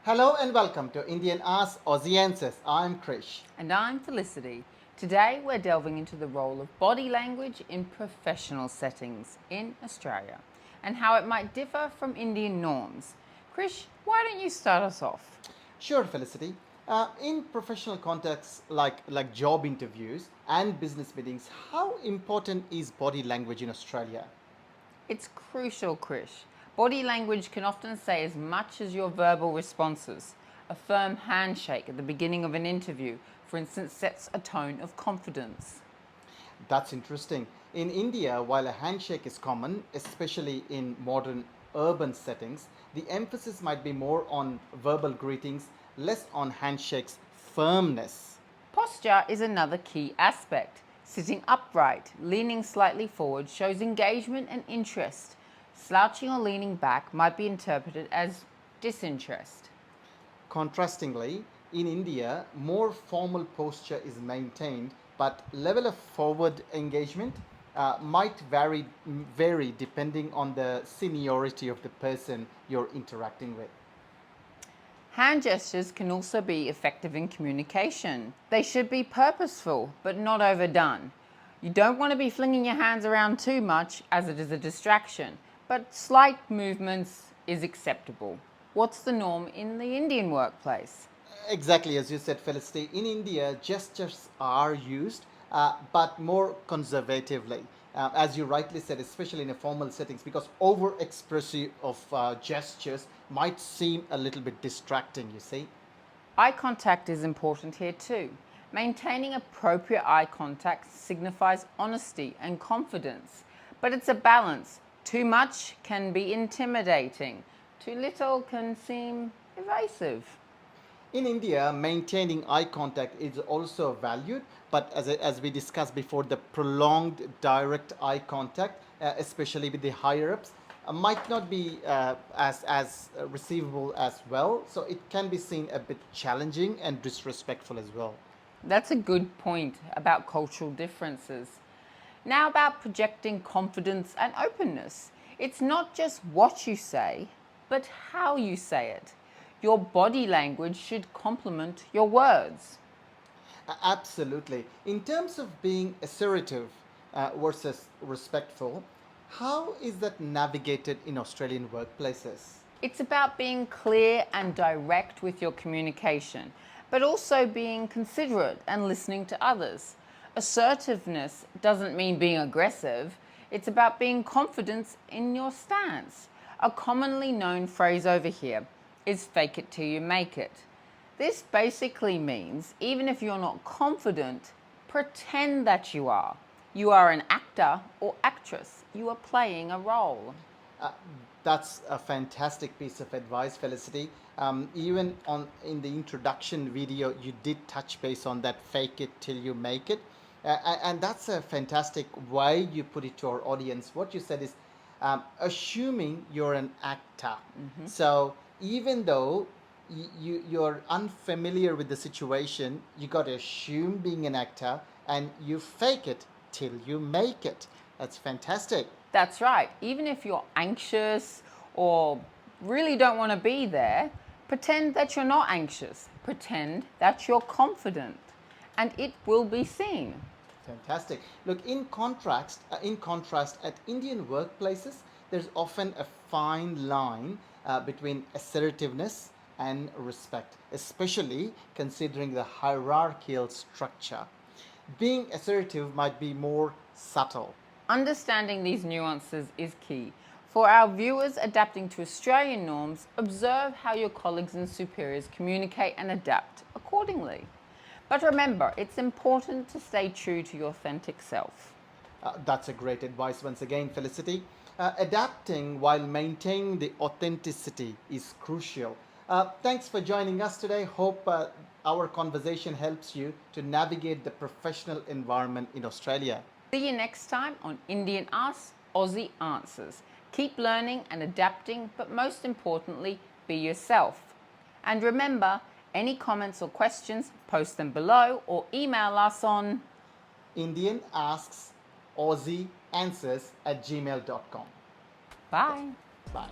Hello and welcome to Indian Ask Aussie Answers. I'm Krish. And I'm Felicity. Today we're delving into the role of body language in professional settings in Australia and how it might differ from Indian norms. Krish, why don't you start us off? Sure, Felicity. In professional contexts like job interviews and business meetings, how important is body language in Australia? It's crucial, Krish. Body language can often say as much as your verbal responses. A firm handshake at the beginning of an interview, for instance, sets a tone of confidence. That's interesting. In India, while a handshake is common, especially in modern urban settings, the emphasis might be more on verbal greetings, less on handshakes' firmness. Posture is another key aspect. Sitting upright, leaning slightly forward shows engagement and interest. Slouching or leaning back might be interpreted as disinterest. Contrastingly, in India, more formal posture is maintained, but level of forward engagement might vary depending on the seniority of the person you're interacting with. Hand gestures can also be effective in communication. They should be purposeful, but not overdone. You don't want to be flinging your hands around too much, as it is a distraction, but slight movements is acceptable. What's the norm in the Indian workplace? Exactly as you said, Felicity, in India, gestures are used, but more conservatively. As you rightly said, especially in a formal settings, because over expressive of gestures might seem a little bit distracting, you see. Eye contact is important here too. Maintaining appropriate eye contact signifies honesty and confidence, but it's a balance. Too much can be intimidating, too little can seem evasive. In India, maintaining eye contact is also valued, but as we discussed before, the prolonged direct eye contact, especially with the higher ups, might not be as receivable as well. So it can be seen a bit challenging and disrespectful as well. That's a good point about cultural differences. Now, about projecting confidence and openness. It's not just what you say, but how you say it. Your body language should complement your words. Absolutely. In terms of being assertive versus respectful, how is that navigated in Australian workplaces? It's about being clear and direct with your communication, but also being considerate and listening to others. Assertiveness doesn't mean being aggressive, it's about being confident in your stance. A commonly known phrase over here is fake it till you make it. This basically means even if you're not confident, pretend that you are. You are an actor or actress. You are playing a role. Uh, that's a fantastic piece of advice, Felicity. Even on in the introduction video, you did touch base on that fake it till you make it. And that's a fantastic way you put it to our audience. What you said is assuming you're an actor. So even though you're unfamiliar with the situation, you got to assume being an actor and you fake it till you make it. That's fantastic. That's right. Even if you're anxious or really don't want to be there, pretend that you're not anxious. Pretend that you're confident, and it will be seen. Fantastic. Look, in contrast, at Indian workplaces, there's often a fine line between assertiveness and respect, especially considering the hierarchical structure. Being assertive might be more subtle. Understanding these nuances is key. For our viewers adapting to Australian norms, observe how your colleagues and superiors communicate and adapt accordingly. But remember, it's important to stay true to your authentic self. That's a great advice once again, Felicity. Adapting while maintaining the authenticity is crucial. Thanks for joining us today. Hope our conversation helps you to navigate the professional environment in Australia. See you next time on Indian Ask Aussie Answers. Keep learning and adapting, but most importantly, be yourself. And remember, any comments or questions, post them below or email us on Indian Asks Aussie Answers at gmail.com. Bye. Bye.